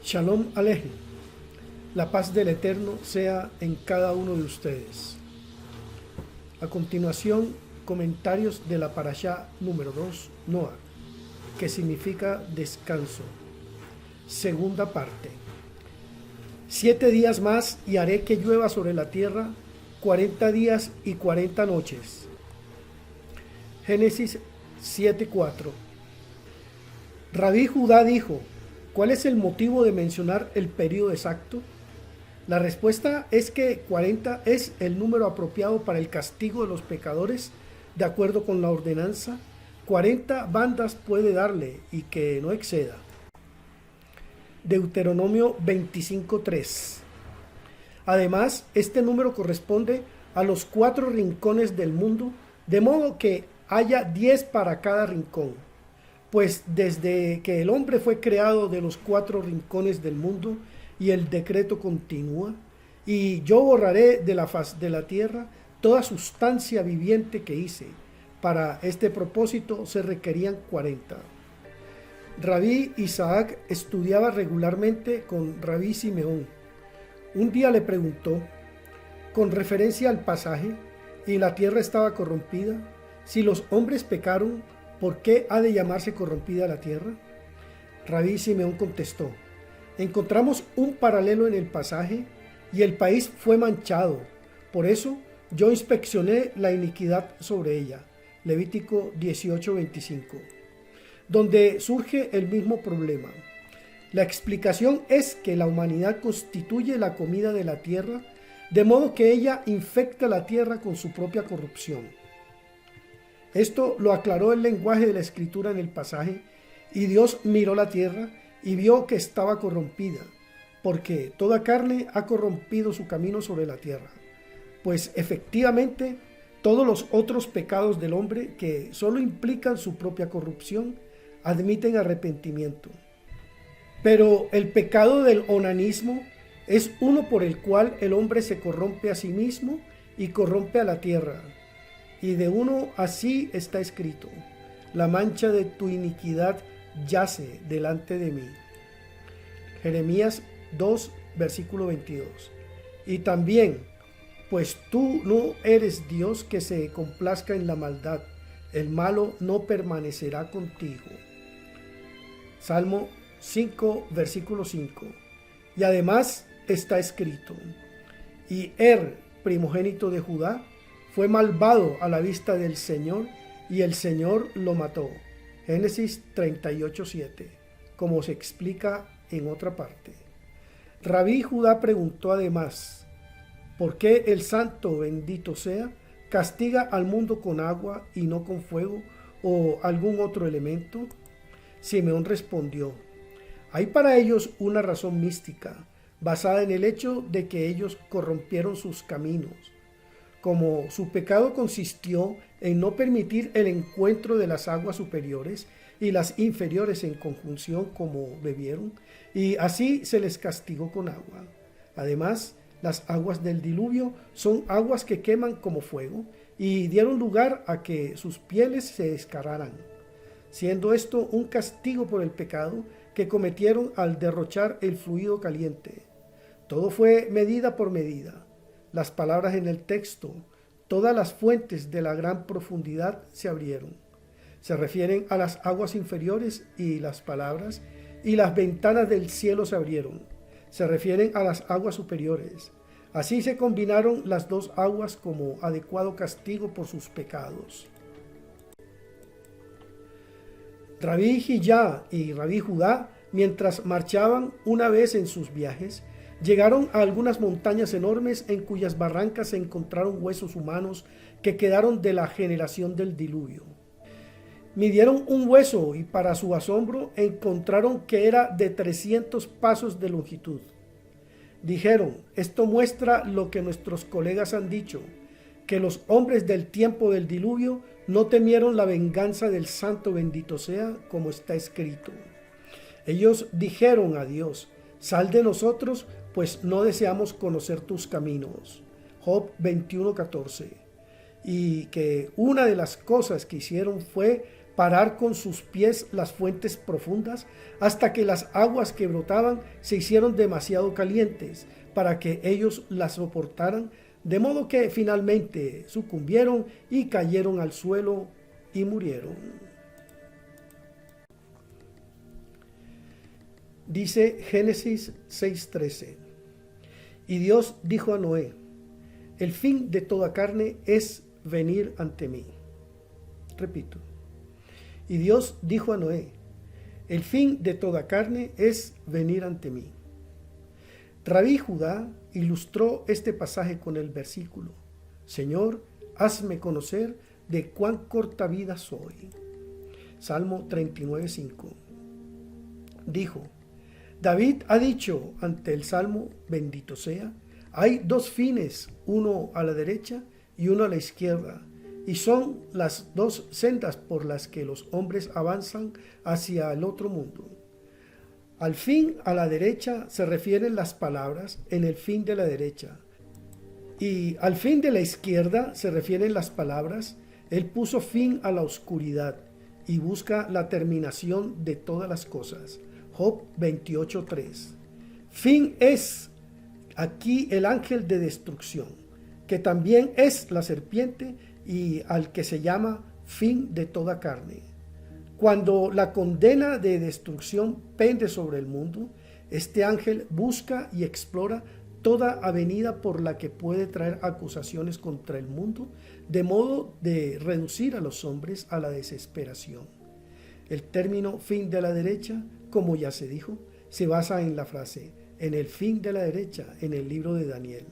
Shalom Alejem. La paz del Eterno sea en cada uno de ustedes. A continuación, comentarios de la parashá número 2, Noah, que significa descanso. Segunda parte. 7 días más y haré que llueva sobre la tierra 40 días y 40 noches. Génesis 7:4. Rabí Judá dijo: ¿cuál es el motivo de mencionar el periodo exacto? La respuesta es que 40 es el número apropiado para el castigo de los pecadores, de acuerdo con la ordenanza. 40 bandas puede darle y que no exceda. Deuteronomio 25:3. Además, este número corresponde a los 4 rincones del mundo, de modo que haya 10 para cada rincón. Pues desde que el hombre fue creado de los 4 rincones del mundo, y el decreto continúa, y yo borraré de la faz de la tierra toda sustancia viviente que hice. Para este propósito se requerían 40. Rabí Isaac estudiaba regularmente con Rabí Simeón. Un día le preguntó, con referencia al pasaje, y la tierra estaba corrompida, si los hombres pecaron, ¿por qué ha de llamarse corrompida la tierra? Rabí Simeón contestó: encontramos un paralelo en el pasaje y el país fue manchado. Por eso yo inspeccioné la iniquidad sobre ella. Levítico 18:25. Donde surge el mismo problema. La explicación es que la humanidad constituye la comida de la tierra, de modo que ella infecta la tierra con su propia corrupción. Esto lo aclaró el lenguaje de la escritura en el pasaje, y Dios miró la tierra y vio que estaba corrompida, porque toda carne ha corrompido su camino sobre la tierra. Pues efectivamente, todos los otros pecados del hombre, que solo implican su propia corrupción, admiten arrepentimiento. Pero el pecado del onanismo es uno por el cual el hombre se corrompe a sí mismo y corrompe a la tierra. Y de uno así está escrito: la mancha de tu iniquidad yace delante de mí. Jeremías 2, versículo 22. Y también, pues tú no eres Dios que se complazca en la maldad, el malo no permanecerá contigo. Salmo 5, versículo 5. Y además está escrito: y primogénito de Judá, fue malvado a la vista del Señor, y el Señor lo mató. Génesis 38:7, como se explica en otra parte. Rabí Judá preguntó además: ¿por qué el santo, bendito sea, castiga al mundo con agua y no con fuego o algún otro elemento? Simeón respondió: hay para ellos una razón mística, basada en el hecho de que ellos corrompieron sus caminos. Como su pecado consistió en no permitir el encuentro de las aguas superiores y las inferiores en conjunción como bebieron, y así se les castigó con agua. Además, las aguas del diluvio son aguas que queman como fuego, y dieron lugar a que sus pieles se descararan, siendo esto un castigo por el pecado que cometieron al derrochar el fluido caliente. Todo fue medida por medida. Las palabras en el texto, todas las fuentes de la gran profundidad se abrieron. Se refieren a las aguas inferiores, y las palabras, y las ventanas del cielo se abrieron. Se refieren a las aguas superiores. Así se combinaron las dos aguas como adecuado castigo por sus pecados. Rabí Hillá y Rabí Judá, mientras marchaban una vez en sus viajes, llegaron a algunas montañas enormes en cuyas barrancas se encontraron huesos humanos que quedaron de la generación del diluvio. Midieron un hueso y para su asombro encontraron que era de 300 pasos de longitud. Dijeron: esto muestra lo que nuestros colegas han dicho, que los hombres del tiempo del diluvio no temieron la venganza del santo, bendito sea, como está escrito. Ellos dijeron a Dios: sal de nosotros, pues no deseamos conocer tus caminos. Job 21:14. Y que una de las cosas que hicieron fue parar con sus pies las fuentes profundas, hasta que las aguas que brotaban se hicieron demasiado calientes para que ellos las soportaran, de modo que finalmente sucumbieron y cayeron al suelo y murieron. Dice Génesis 6:13: y Dios dijo a Noé: el fin de toda carne es venir ante mí. Repito. Y Dios dijo a Noé: el fin de toda carne es venir ante mí. Rabí Judá ilustró este pasaje con el versículo: Señor, hazme conocer de cuán corta vida soy. Salmo 39:5. Dijo: David ha dicho ante el Salmo, bendito sea, hay dos fines, uno a la derecha y uno a la izquierda, y son las dos sendas por las que los hombres avanzan hacia el otro mundo. Al fin a la derecha se refieren las palabras en el fin de la derecha, y al fin de la izquierda se refieren las palabras: Él puso fin a la oscuridad y busca la terminación de todas las cosas. Job 28:3. Fin es aquí el ángel de destrucción, que también es la serpiente, y al que se llama fin de toda carne. Cuando la condena de destrucción pende sobre el mundo, este ángel busca y explora toda avenida por la que puede traer acusaciones contra el mundo, de modo de reducir a los hombres a la desesperación. El término fin de la derecha, como ya se dijo, se basa en la frase en el fin de la derecha en el libro de Daniel.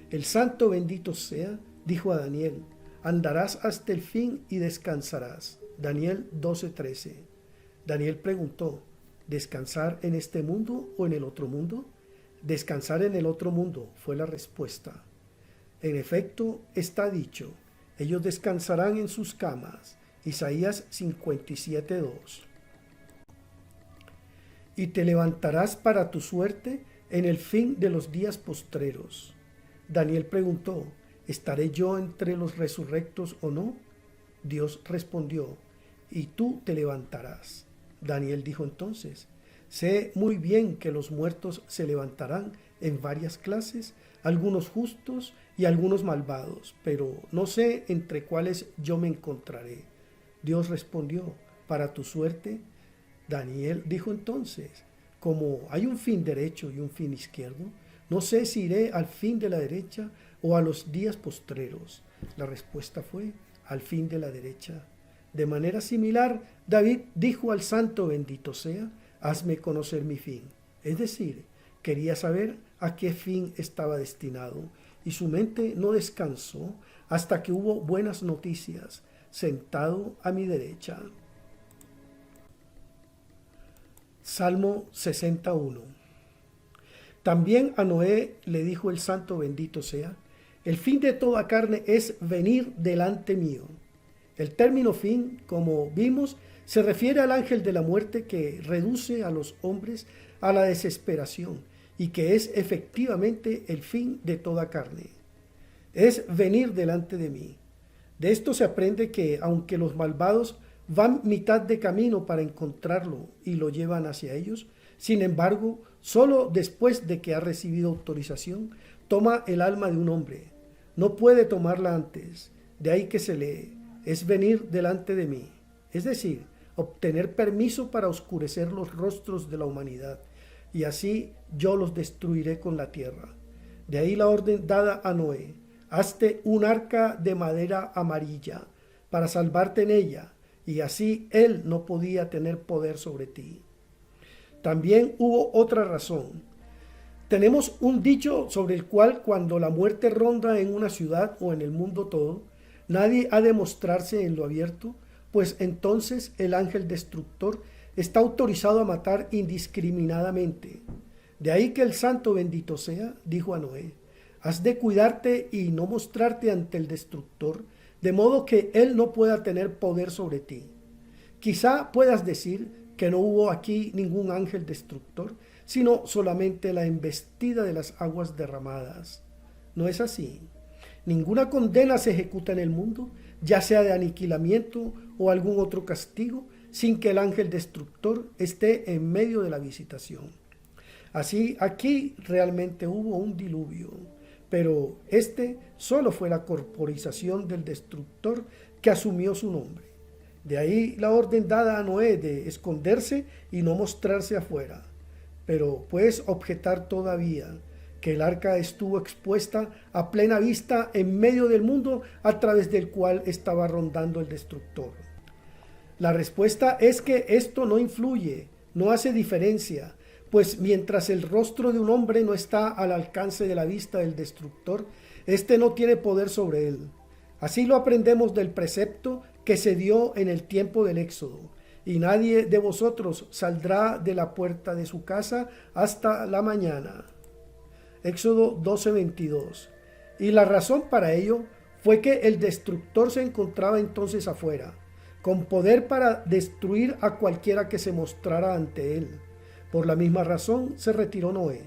El santo bendito sea dijo a Daniel: andarás hasta el fin y descansarás. Daniel 12:13. Daniel preguntó: ¿descansar en este mundo o en el otro mundo? Descansar en el otro mundo fue la respuesta. En efecto, está dicho: ellos descansarán en sus camas. Isaías 57:2. Y te levantarás para tu suerte en el fin de los días postreros. Daniel preguntó: ¿estaré yo entre los resurrectos o no? Dios respondió: y tú te levantarás. Daniel dijo entonces: sé muy bien que los muertos se levantarán en varias clases, algunos justos y algunos malvados, pero no sé entre cuáles yo me encontraré. Dios respondió: para tu suerte. Daniel dijo entonces: como hay un fin derecho y un fin izquierdo, no sé si iré al fin de la derecha o a los días postreros. La respuesta fue: al fin de la derecha. De manera similar, David dijo al santo bendito sea: hazme conocer mi fin. Es decir, quería saber a qué fin estaba destinado, y su mente no descansó hasta que hubo buenas noticias, sentado a mi derecha. Salmo 61. También a Noé le dijo el santo bendito sea: el fin de toda carne es venir delante mío. El término fin, como vimos, se refiere al ángel de la muerte que reduce a los hombres a la desesperación y que es efectivamente el fin de toda carne. Es venir delante de mí. De esto se aprende que, aunque los malvados van mitad de camino para encontrarlo y lo llevan hacia ellos, sin embargo, solo después de que ha recibido autorización, toma el alma de un hombre. No puede tomarla antes. De ahí que se lee: es venir delante de mí. Es decir, obtener permiso para oscurecer los rostros de la humanidad, y así yo los destruiré con la tierra. De ahí la orden dada a Noé: hazte un arca de madera amarilla para salvarte en ella, y así él no podía tener poder sobre ti. También hubo otra razón. Tenemos un dicho sobre el cual, cuando la muerte ronda en una ciudad o en el mundo todo, nadie ha de mostrarse en lo abierto, pues entonces el ángel destructor está autorizado a matar indiscriminadamente. De ahí que el santo bendito sea dijo a Noé: has de cuidarte y no mostrarte ante el destructor, de modo que él no pueda tener poder sobre ti. Quizá puedas decir que no hubo aquí ningún ángel destructor, sino solamente la embestida de las aguas derramadas. No es así. Ninguna condena se ejecuta en el mundo, ya sea de aniquilamiento o algún otro castigo, sin que el ángel destructor esté en medio de la visitación. Así, aquí realmente hubo un diluvio, pero este solo fue la corporización del destructor que asumió su nombre. De ahí la orden dada a Noé de esconderse y no mostrarse afuera. Pero puedes objetar todavía que el arca estuvo expuesta a plena vista en medio del mundo a través del cual estaba rondando el destructor. La respuesta es que esto no influye, no hace diferencia, pues mientras el rostro de un hombre no está al alcance de la vista del destructor, éste no tiene poder sobre él. Así lo aprendemos del precepto que se dio en el tiempo del Éxodo, y nadie de vosotros saldrá de la puerta de su casa hasta la mañana. Éxodo 12:22. Y la razón para ello fue que el destructor se encontraba entonces afuera, con poder para destruir a cualquiera que se mostrara ante él. Por la misma razón se retiró Noé,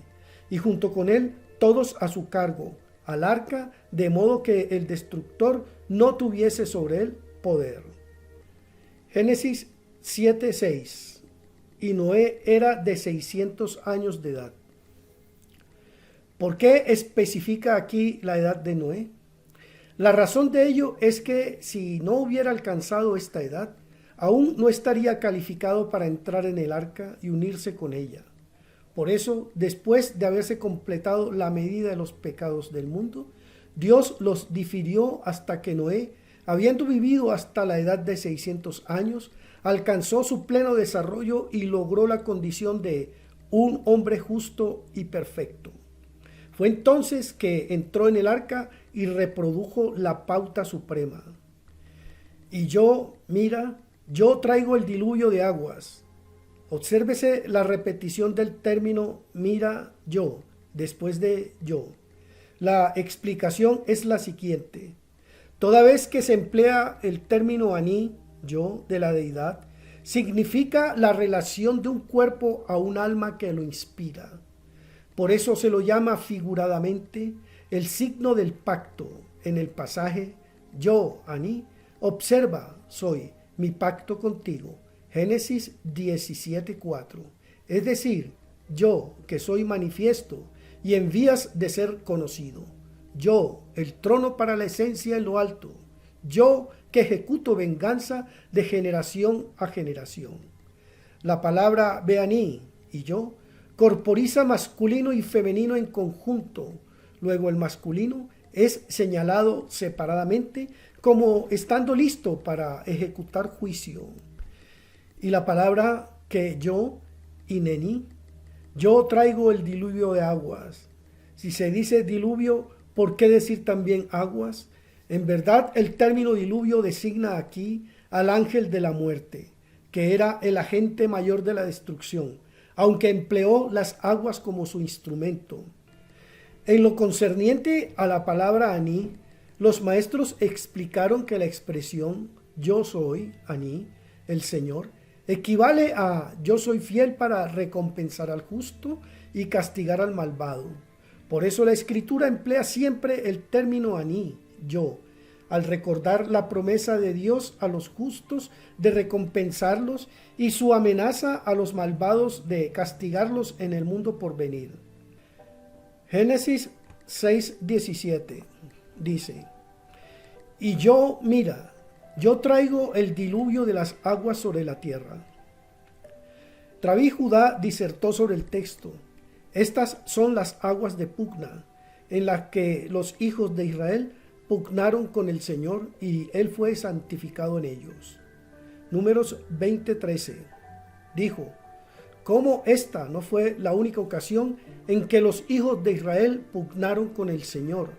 y junto con él todos a su cargo, al arca, de modo que el destructor no tuviese sobre él poder. Génesis 7:6. Y Noé era de 600 años de edad. ¿Por qué especifica aquí la edad de Noé? La razón de ello es que si no hubiera alcanzado esta edad, aún no estaría calificado para entrar en el arca y unirse con ella. Por eso, después de haberse completado la medida de los pecados del mundo, Dios los difirió hasta que Noé, habiendo vivido hasta la edad de 600 años, alcanzó su pleno desarrollo y logró la condición de un hombre justo y perfecto. Fue entonces que entró en el arca y reprodujo la pauta suprema. Y yo, mira, yo traigo el diluvio de aguas. Obsérvese la repetición del término mira yo, después de yo. La explicación es la siguiente. Toda vez que se emplea el término aní, yo, de la deidad, significa la relación de un cuerpo a un alma que lo inspira. Por eso se lo llama figuradamente el signo del pacto. En el pasaje, yo, aní, observa, soy, mi pacto contigo. Génesis 17:4. Es decir, yo, que soy manifiesto y en vías de ser conocido. Yo, el trono para la esencia en lo alto. Yo, que ejecuto venganza de generación a generación. La palabra Beaní y yo corporiza masculino y femenino en conjunto. Luego el masculino es señalado separadamente como estando listo para ejecutar juicio. Y la palabra que yo, inení, yo traigo el diluvio de aguas. Si se dice diluvio, ¿por qué decir también aguas? En verdad, el término diluvio designa aquí al ángel de la muerte, que era el agente mayor de la destrucción, aunque empleó las aguas como su instrumento. En lo concerniente a la palabra aní, los maestros explicaron que la expresión yo soy, aní, el Señor, equivale a yo soy fiel para recompensar al justo y castigar al malvado. Por eso la Escritura emplea siempre el término aní, yo, al recordar la promesa de Dios a los justos de recompensarlos y su amenaza a los malvados de castigarlos en el mundo por venir. Génesis 6:17 dice, y yo, mira, yo traigo el diluvio de las aguas sobre la tierra. Rabí Judá disertó sobre el texto. Estas son las aguas de pugna, en las que los hijos de Israel pugnaron con el Señor y Él fue santificado en ellos. Números 20:13 dijo, ¿cómo esta no fue la única ocasión en que los hijos de Israel pugnaron con el Señor?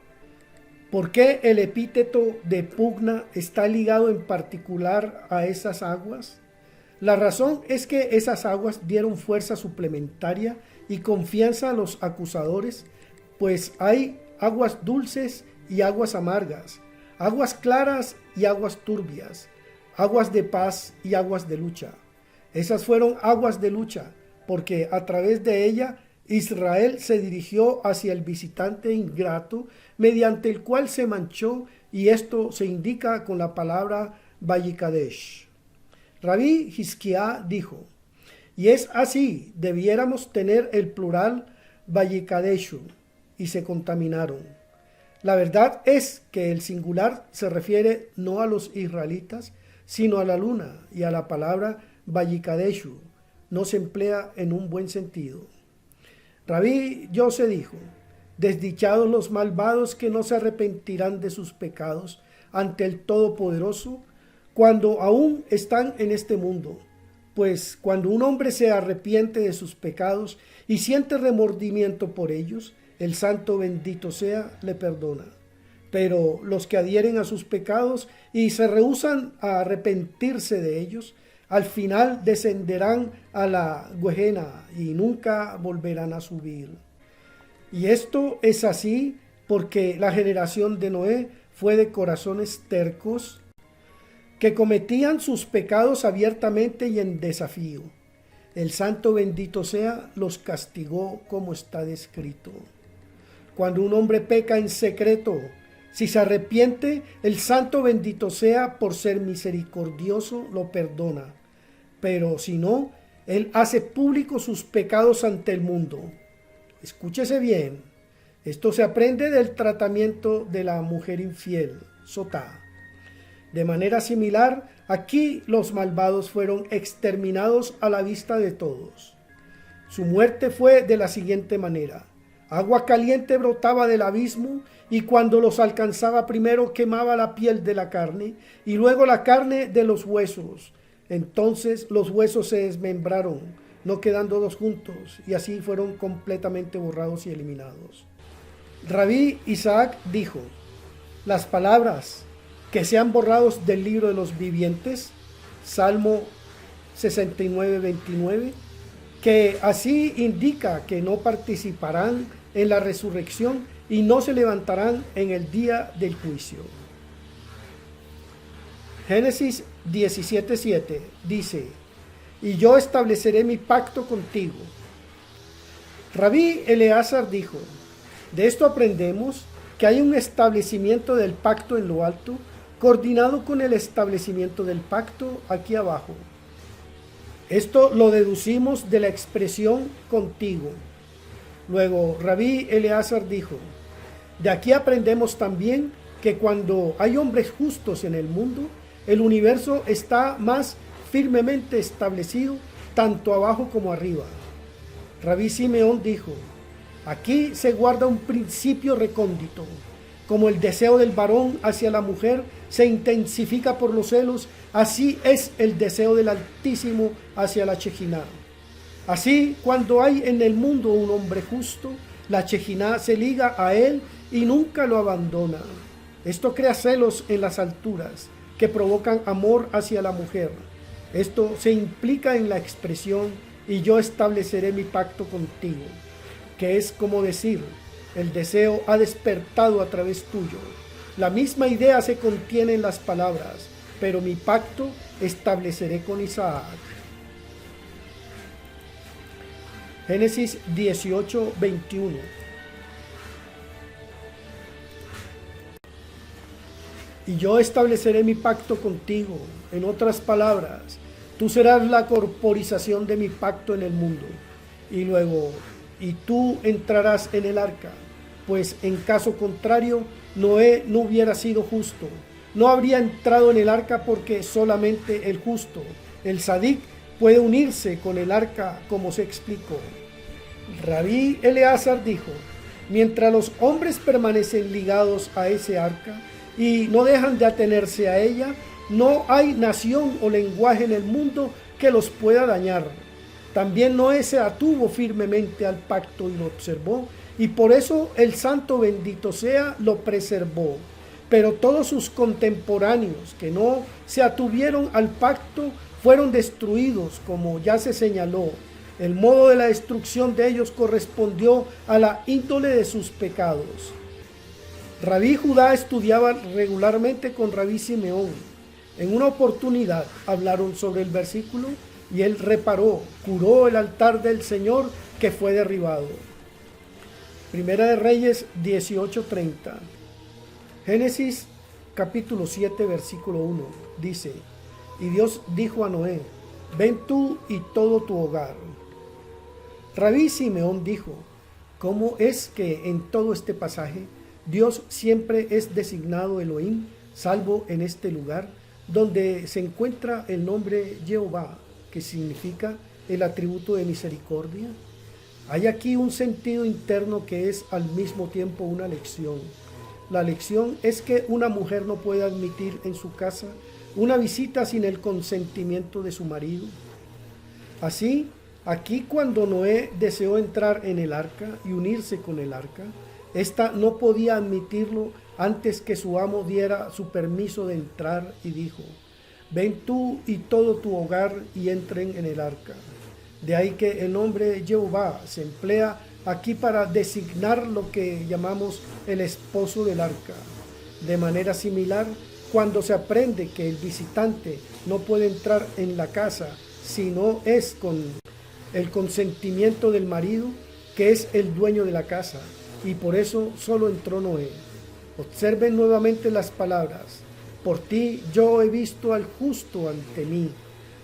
¿Por qué el epíteto de pugna está ligado en particular a esas aguas? La razón es que esas aguas dieron fuerza suplementaria y confianza a los acusadores, pues hay aguas dulces y aguas amargas, aguas claras y aguas turbias, aguas de paz y aguas de lucha. Esas fueron aguas de lucha, porque a través de ella Israel se dirigió hacia el visitante ingrato, mediante el cual se manchó, y esto se indica con la palabra Vayikadesh. Rabí Hizkiá dijo: y es así, debiéramos tener el plural Vayikadeshu, y se contaminaron. La verdad es que el singular se refiere no a los israelitas, sino a la luna, y a la palabra Vayikadeshu no se emplea en un buen sentido. Rabí Yose dijo: desdichados los malvados que no se arrepentirán de sus pecados ante el Todopoderoso cuando aún están en este mundo. Pues cuando un hombre se arrepiente de sus pecados y siente remordimiento por ellos, el Santo bendito sea, le perdona. Pero los que adhieren a sus pecados y se rehúsan a arrepentirse de ellos, al final descenderán a la Gehenna y nunca volverán a subir. Y esto es así porque la generación de Noé fue de corazones tercos, que cometían sus pecados abiertamente y en desafío. El Santo bendito sea los castigó como está descrito. Cuando un hombre peca en secreto, si se arrepiente, el Santo bendito sea, por ser misericordioso, lo perdona. Pero si no, él hace público sus pecados ante el mundo. Escúchese bien, esto se aprende del tratamiento de la mujer infiel, Sotá. De manera similar, aquí los malvados fueron exterminados a la vista de todos. Su muerte fue de la siguiente manera: agua caliente brotaba del abismo, y cuando los alcanzaba primero quemaba la piel de la carne, y luego la carne de los huesos. Entonces los huesos se desmembraron, no quedando dos juntos, y así fueron completamente borrados y eliminados. Rabí Isaac dijo: las palabras que sean borrados del libro de los vivientes, Salmo 69:29, que así indica que no participarán en la resurrección y no se levantarán en el día del juicio. Génesis 17:7 dice: y yo estableceré mi pacto contigo. Rabí Eleazar dijo: de esto aprendemos que hay un establecimiento del pacto en lo alto, coordinado con el establecimiento del pacto aquí abajo. Esto lo deducimos de la expresión contigo. Luego Rabí Eleazar dijo: de aquí aprendemos también que cuando hay hombres justos en el mundo, el universo está más firmemente establecido, tanto abajo como arriba. Rabí Simeón dijo: aquí se guarda un principio recóndito. Como el deseo del varón hacia la mujer se intensifica por los celos, así es el deseo del Altísimo hacia la Shekinah. Así, cuando hay en el mundo un hombre justo, la Shekinah se liga a él y nunca lo abandona. Esto crea celos en las alturas, que provocan amor hacia la mujer. Esto se implica en la expresión: y yo estableceré mi pacto contigo, que es como decir: el deseo ha despertado a través tuyo. La misma idea se contiene en las palabras: pero mi pacto estableceré con Isaac. Génesis 18:21. Y yo estableceré mi pacto contigo. En otras palabras, tú serás la corporización de mi pacto en el mundo. Y luego: y tú entrarás en el arca, pues en caso contrario Noé no hubiera sido justo. No habría entrado en el arca, porque solamente el justo, el sadik, puede unirse con el arca, como se explicó. Rabí Eleazar dijo: mientras los hombres permanecen ligados a ese arca y no dejan de atenerse a ella, no hay nación o lenguaje en el mundo que los pueda dañar. También Noé se atuvo firmemente al pacto y lo observó, y por eso el Santo bendito sea lo preservó. Pero todos sus contemporáneos que no se atuvieron al pacto fueron destruidos, como ya se señaló. El modo de la destrucción de ellos correspondió a la índole de sus pecados. Rabí Judá estudiaba regularmente con Rabí Simeón. En una oportunidad hablaron sobre el versículo y él reparó: curó el altar del Señor que fue derribado. Primera de Reyes 18:30. Génesis capítulo 7 versículo 1 dice: y Dios dijo a Noé: ven tú y todo tu hogar. Rabí Simeón dijo: ¿cómo es que en todo este pasaje Dios siempre es designado Elohim, salvo en este lugar donde se encuentra el nombre Jehová, que significa el atributo de misericordia? Hay aquí un sentido interno que es al mismo tiempo una lección. La lección es que una mujer no puede admitir en su casa una visita sin el consentimiento de su marido. Así, aquí cuando Noé deseó entrar en el arca y unirse con el arca, ésta no podía admitirlo antes que su amo diera su permiso de entrar, y dijo: ven tú y todo tu hogar y entren en el arca. De ahí que el nombre Jehová se emplea aquí para designar lo que llamamos el esposo del arca. De manera similar, cuando se aprende que el visitante no puede entrar en la casa si no es con el consentimiento del marido, que es el dueño de la casa, y por eso solo entró Noé. Observen nuevamente las palabras: por ti yo he visto al justo ante mí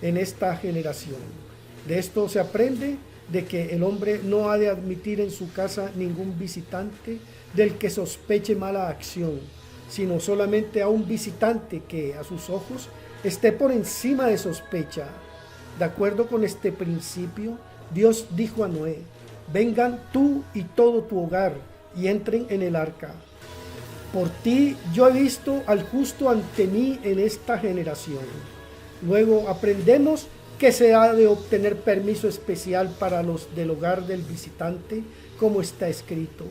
en esta generación. De esto se aprende de que el hombre no ha de admitir en su casa ningún visitante del que sospeche mala acción, sino solamente a un visitante que a sus ojos esté por encima de sospecha. De acuerdo con este principio, Dios dijo a Noé: vengan tú y todo tu hogar y entren en el arca. Por ti yo he visto al justo ante mí en esta generación. Luego aprendemos que se ha de obtener permiso especial para los del hogar del visitante, como está escrito: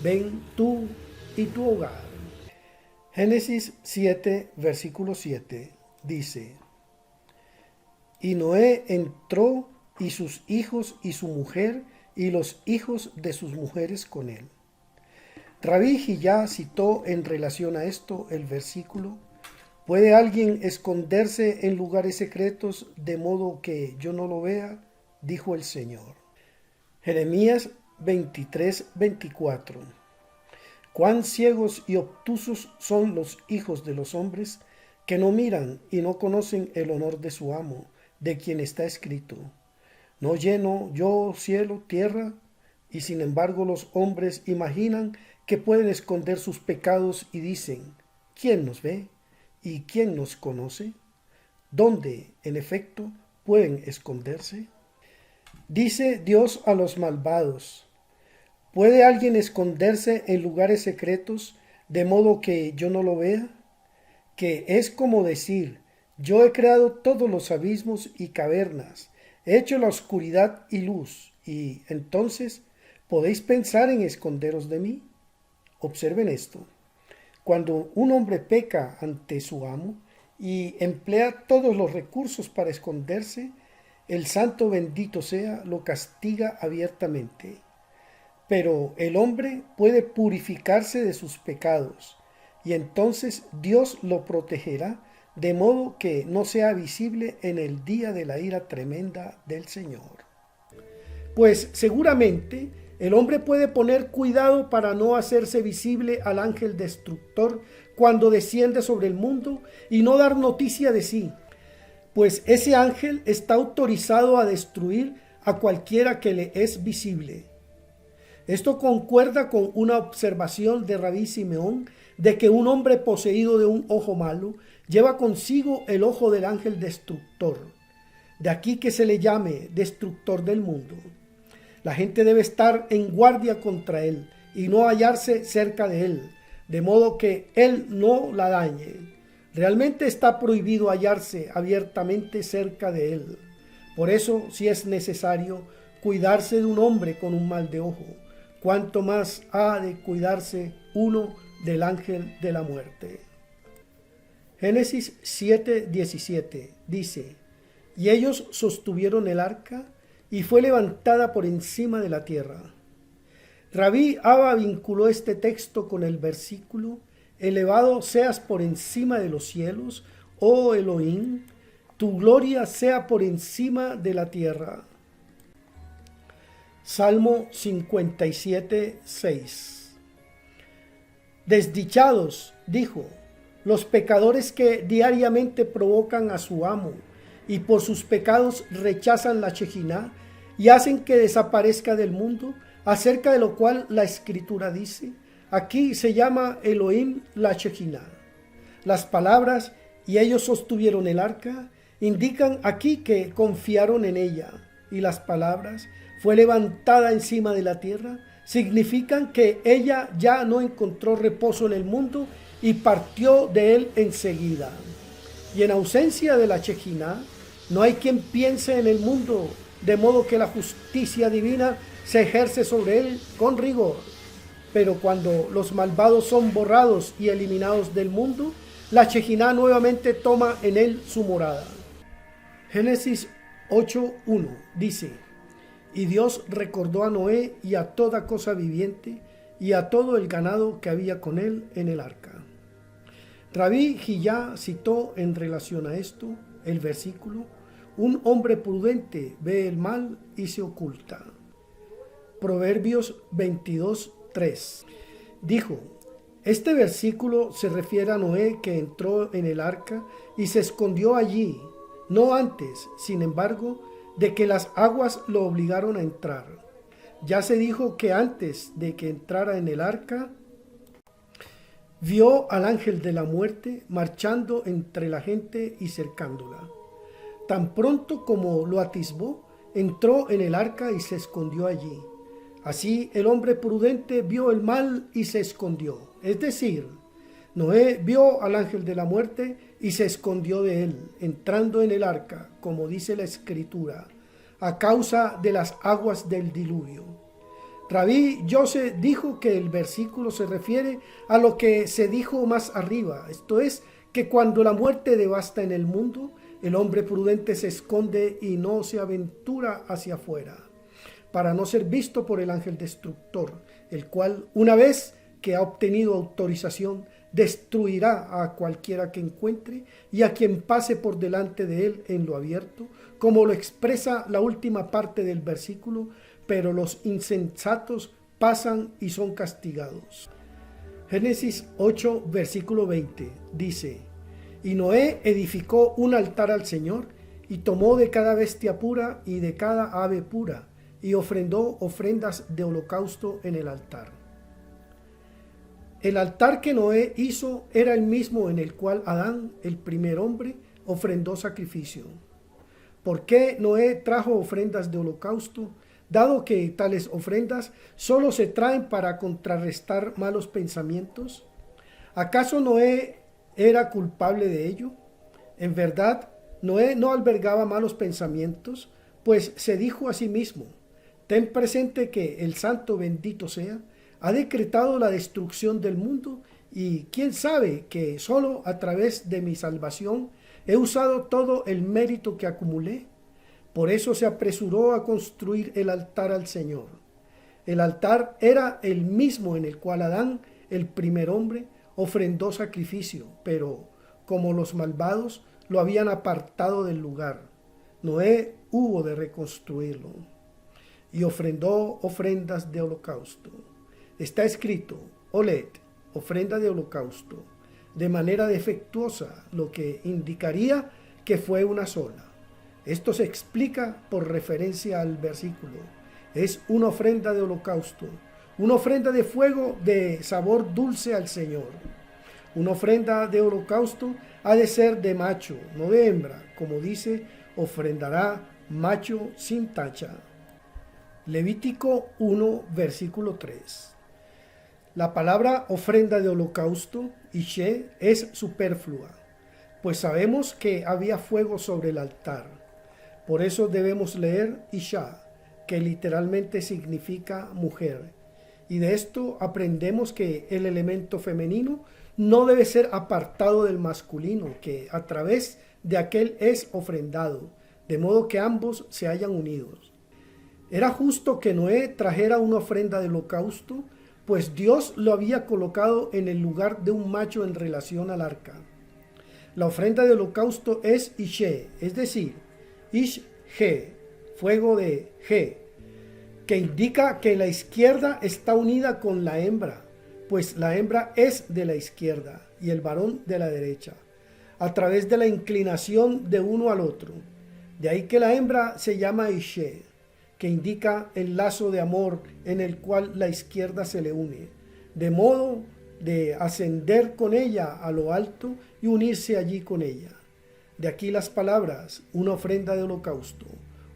ven tú y tu hogar. Génesis 7, versículo 7 dice: y Noé entró, y sus hijos y su mujer, y los hijos de sus mujeres con él. Rabí Hillá citó en relación a esto el versículo: ¿puede alguien esconderse en lugares secretos de modo que yo no lo vea? Dijo el Señor. Jeremías 23:24. Cuán ciegos y obtusos son los hijos de los hombres, que no miran y no conocen el honor de su amo, de quien está escrito: ¿no lleno yo cielo, tierra? Y sin embargo los hombres imaginan que pueden esconder sus pecados y dicen: ¿quién nos ve? ¿Y quién nos conoce? ¿Dónde, en efecto, pueden esconderse? Dice Dios a los malvados: ¿puede alguien esconderse en lugares secretos de modo que yo no lo vea? Que es como decir: yo he creado todos los abismos y cavernas, he hecho la oscuridad y luz, y entonces ¿podéis pensar en esconderos de mí? Observen esto. Cuando un hombre peca ante su amo y emplea todos los recursos para esconderse, el santo bendito sea lo castiga abiertamente. Pero el hombre puede purificarse de sus pecados, y entonces Dios lo protegerá de modo que no sea visible en el día de la ira tremenda del Señor. Pues seguramente el hombre puede poner cuidado para no hacerse visible al ángel destructor cuando desciende sobre el mundo y no dar noticia de sí, pues ese ángel está autorizado a destruir a cualquiera que le es visible. Esto concuerda con una observación de Rabí Simeón de que un hombre poseído de un ojo malo lleva consigo el ojo del ángel destructor. De aquí que se le llame destructor del mundo. La gente debe estar en guardia contra él y no hallarse cerca de él, de modo que él no la dañe. Realmente está prohibido hallarse abiertamente cerca de él. Por eso, si es necesario cuidarse de un hombre con un mal de ojo, cuánto más ha de cuidarse uno del ángel de la muerte. Génesis 7:17 dice: y ellos sostuvieron el arca, y fue levantada por encima de la tierra. Rabí Abba vinculó este texto con el versículo: elevado seas por encima de los cielos, oh Elohim, tu gloria sea por encima de la tierra. Salmo 57, 6. Desdichados, dijo, los pecadores que diariamente provocan a su amo y por sus pecados rechazan la Shekinah y hacen que desaparezca del mundo, acerca de lo cual la Escritura dice, aquí se llama Elohim la Shekinah. Las palabras, y ellos sostuvieron el arca, indican aquí que confiaron en ella, y las palabras, fue levantada encima de la tierra, significan que ella ya no encontró reposo en el mundo y partió de él enseguida. Y en ausencia de la Shekinah, no hay quien piense en el mundo, de modo que la justicia divina se ejerce sobre él con rigor. Pero cuando los malvados son borrados y eliminados del mundo, la Shekinah nuevamente toma en él su morada. Génesis 8:1 dice, y Dios recordó a Noé y a toda cosa viviente y a todo el ganado que había con él en el arca. Rabí Jillá citó en relación a esto el versículo, un hombre prudente ve el mal y se oculta. Proverbios 22:3 dijo, este versículo se refiere a Noé que entró en el arca y se escondió allí, no antes, sin embargo, de que las aguas lo obligaron a entrar. Ya se dijo que antes de que entrara en el arca, vio al ángel de la muerte marchando entre la gente y cercándola. Tan pronto como lo atisbó, entró en el arca y se escondió allí. Así el hombre prudente vio el mal y se escondió. Es decir, Noé vio al ángel de la muerte y se escondió de él, entrando en el arca, como dice la Escritura, a causa de las aguas del diluvio. Rabí Yosef dijo que el versículo se refiere a lo que se dijo más arriba, esto es, que cuando la muerte devasta en el mundo, el hombre prudente se esconde y no se aventura hacia afuera, para no ser visto por el ángel destructor, el cual, una vez que ha obtenido autorización, destruirá a cualquiera que encuentre y a quien pase por delante de él en lo abierto, como lo expresa la última parte del versículo, pero los insensatos pasan y son castigados. Génesis 8, versículo 20, dice, y Noé edificó un altar al Señor, y tomó de cada bestia pura y de cada ave pura, y ofrendó ofrendas de holocausto en el altar. El altar que Noé hizo era el mismo en el cual Adán, el primer hombre, ofrendó sacrificio. ¿Por qué Noé trajo ofrendas de holocausto, dado que tales ofrendas solo se traen para contrarrestar malos pensamientos? ¿Acaso Noé era culpable de ello? En verdad, Noé no albergaba malos pensamientos, pues se dijo a sí mismo, ten presente que el santo bendito sea, ha decretado la destrucción del mundo y quién sabe que solo a través de mi salvación he usado todo el mérito que acumulé. Por eso se apresuró a construir el altar al Señor. El altar era el mismo en el cual Adán, el primer hombre, ofrendó sacrificio, pero como los malvados lo habían apartado del lugar, Noé hubo de reconstruirlo y ofrendó ofrendas de holocausto. Está escrito, Oled, ofrenda de holocausto, de manera defectuosa, lo que indicaría que fue una sola. Esto se explica por referencia al versículo. Es una ofrenda de holocausto, una ofrenda de fuego de sabor dulce al Señor. Una ofrenda de holocausto ha de ser de macho, no de hembra, como dice, ofrendará macho sin tacha. Levítico 1, versículo 3. La palabra ofrenda de holocausto, Ishe, es superflua, pues sabemos que había fuego sobre el altar. Por eso debemos leer Isha, que literalmente significa mujer. Y de esto aprendemos que el elemento femenino no debe ser apartado del masculino, que a través de aquel es ofrendado, de modo que ambos se hayan unidos. Era justo que Noé trajera una ofrenda de holocausto, pues Dios lo había colocado en el lugar de un macho en relación al arca. La ofrenda de holocausto es Ishe, es decir, Ish-He, fuego de He. que indica que la izquierda está unida con la hembra, pues la hembra es de la izquierda y el varón de la derecha, a través de la inclinación de uno al otro. De ahí que la hembra se llama Ishe, que indica el lazo de amor en el cual la izquierda se le une, de modo de ascender con ella a lo alto y unirse allí con ella. De aquí las palabras, una ofrenda de holocausto,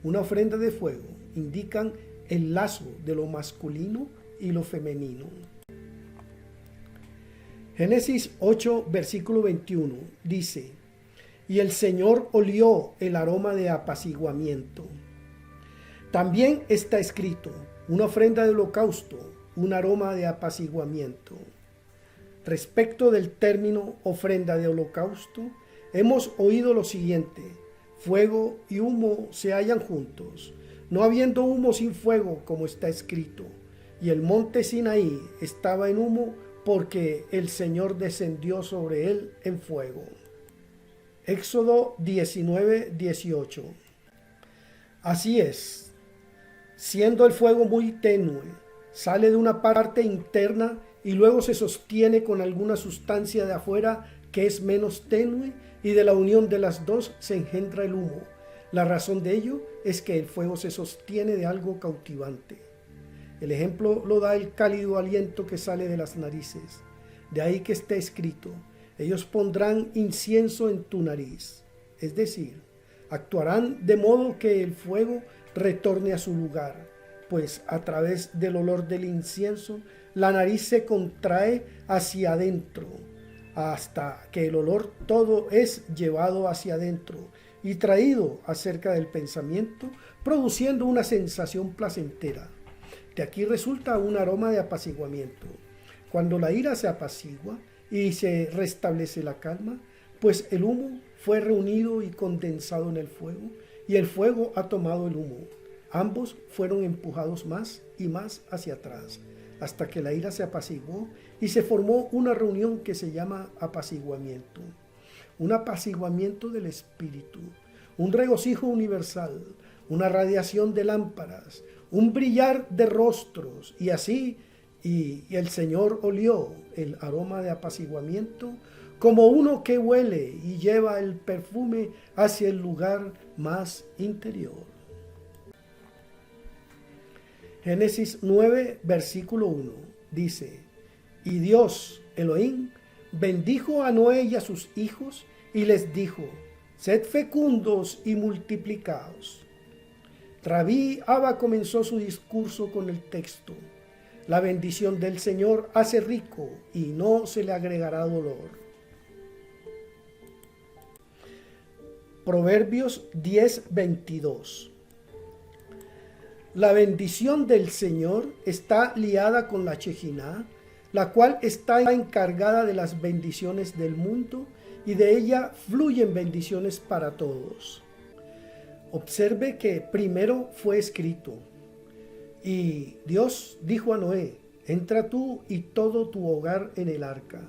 una ofrenda de fuego, indican el lazo de lo masculino y lo femenino. Génesis 8, versículo 21 dice: y el Señor olió el aroma de apaciguamiento. También está escrito, una ofrenda de holocausto, un aroma de apaciguamiento. Respecto del término ofrenda de holocausto, hemos oído lo siguiente: fuego y humo se hallan juntos, no habiendo humo sin fuego, como está escrito. Y el monte Sinaí estaba en humo, porque el Señor descendió sobre él en fuego. Éxodo 19, 18. Así es, siendo el fuego muy tenue, sale de una parte interna y luego se sostiene con alguna sustancia de afuera que es menos tenue, y de la unión de las dos se engendra el humo. La razón de ello es que el fuego se sostiene de algo cautivante. El ejemplo lo da el cálido aliento que sale de las narices. De ahí que está escrito: ellos pondrán incienso en tu nariz. Es decir, actuarán de modo que el fuego retorne a su lugar, pues a través del olor del incienso la nariz se contrae hacia adentro, hasta que el olor todo es llevado hacia adentro y traído acerca del pensamiento, produciendo una sensación placentera. De aquí resulta un aroma de apaciguamiento. Cuando la ira se apacigua y se restablece la calma, pues el humo fue reunido y condensado en el fuego, y el fuego ha tomado el humo. Ambos fueron empujados más y más hacia atrás, hasta que la ira se apaciguó y se formó una reunión que se llama apaciguamiento. Un apaciguamiento del espíritu, un regocijo universal, una radiación de lámparas, un brillar de rostros, y así, y el Señor olió el aroma de apaciguamiento como uno que huele y lleva el perfume hacia el lugar más interior. Génesis 9, versículo 1 dice: y Dios, Elohim, bendijo a Noé y a sus hijos y les dijo: sed fecundos y multiplicaos. Rabí Abba comenzó su discurso con el texto: la bendición del Señor hace rico y no se le agregará dolor. Proverbios 10, 22. La bendición del Señor está liada con la Shejiná, la cual está encargada de las bendiciones del mundo, y de ella fluyen bendiciones para todos. Observe que primero fue escrito: y Dios dijo a Noé: entra tú y todo tu hogar en el arca,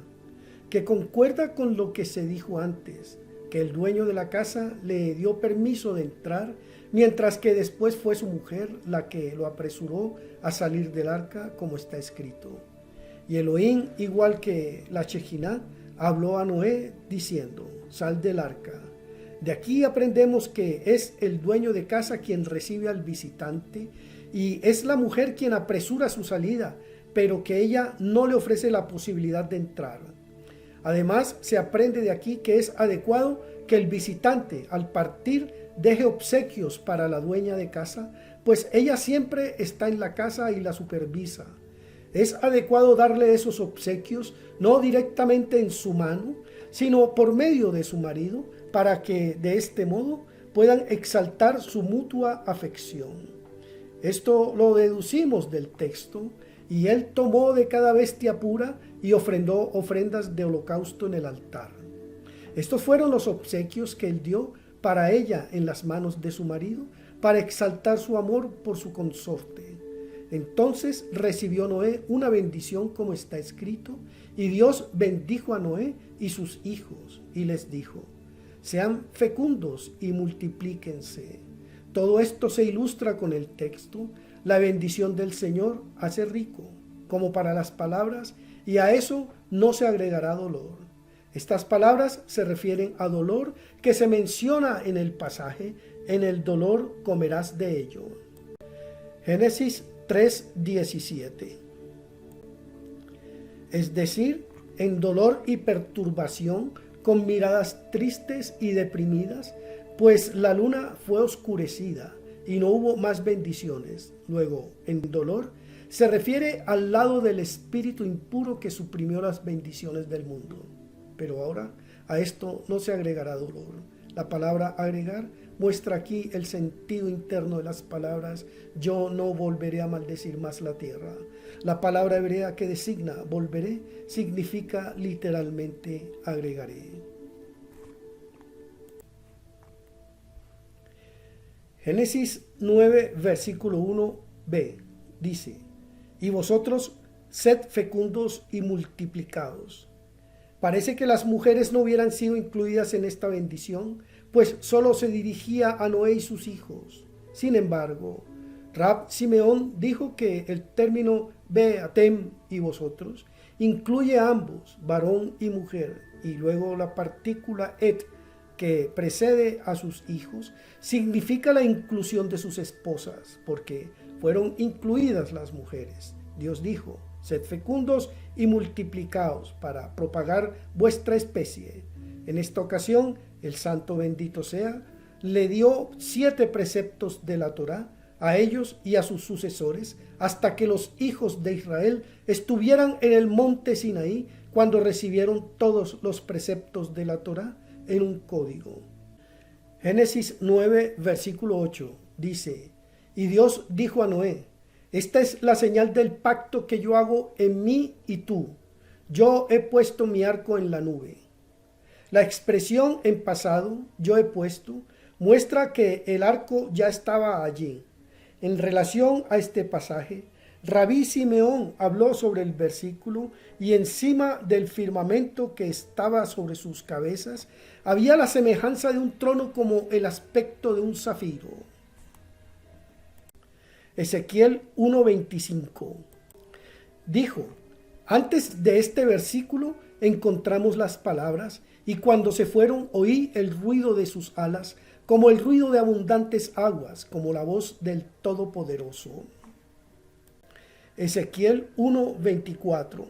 que concuerda con lo que se dijo antes, que el dueño de la casa le dio permiso de entrar, mientras que después fue su mujer la que lo apresuró a salir del arca, como está escrito. Y Elohim, igual que la Shejiná, habló a Noé diciendo: sal del arca. De aquí aprendemos que es el dueño de casa quien recibe al visitante, y es la mujer quien apresura su salida, pero que ella no le ofrece la posibilidad de entrar. Además, se aprende de aquí que es adecuado que el visitante, al partir, deje obsequios para la dueña de casa, pues ella siempre está en la casa y la supervisa. Es adecuado darle esos obsequios no directamente en su mano, sino por medio de su marido, para que de este modo puedan exaltar su mutua afección. Esto lo deducimos del texto: y él tomó de cada bestia pura y ofrendó ofrendas de holocausto en el altar. Estos fueron los obsequios que él dio para ella en las manos de su marido, para exaltar su amor por su consorte. Entonces recibió Noé una bendición, como está escrito: y Dios bendijo a Noé y sus hijos, y les dijo: sean fecundos y multiplíquense. Todo esto se ilustra con el texto: la bendición del Señor hace rico, como para las palabras, y a eso no se agregará dolor. Estas palabras se refieren a dolor que se menciona en el pasaje, en el dolor comerás de ello. Génesis 3:17. Es decir, en dolor y perturbación, con miradas tristes y deprimidas, pues la luna fue oscurecida y no hubo más bendiciones. Luego, en dolor, se refiere al lado del espíritu impuro que suprimió las bendiciones del mundo. Pero ahora a esto no se agregará dolor. La palabra agregar muestra aquí el sentido interno de las palabras yo no volveré a maldecir más la tierra. La palabra hebrea que designa volveré significa literalmente agregaré. Génesis 9, versículo 1b dice: y vosotros sed fecundos y multiplicados. Parece que las mujeres no hubieran sido incluidas en esta bendición, pues solo se dirigía a Noé y sus hijos. Sin embargo, Rab Simeón dijo que el término Beatem y vosotros incluye a ambos, varón y mujer, y luego la partícula et que precede a sus hijos significa la inclusión de sus esposas, porque fueron incluidas las mujeres. Dios dijo: sed fecundos y multiplicaos para propagar vuestra especie. En esta ocasión, el santo bendito sea, le dio 7 preceptos de la Torá a ellos y a sus sucesores, hasta que los hijos de Israel estuvieran en el monte Sinaí, cuando recibieron todos los preceptos de la Torá en un código. Génesis 9, versículo 8 dice: y Dios dijo a Noé: esta es la señal del pacto que yo hago en mí y tú. Yo he puesto mi arco en la nube. La expresión en pasado, yo he puesto, muestra que el arco ya estaba allí. En relación a este pasaje, Rabí Simeón habló sobre el versículo y encima del firmamento que estaba sobre sus cabezas había la semejanza de un trono como el aspecto de un zafiro. Ezequiel 1:25 dijo: antes de este versículo encontramos las palabras: y cuando se fueron oí el ruido de sus alas, como el ruido de abundantes aguas, como la voz del Todopoderoso. Ezequiel 1:24.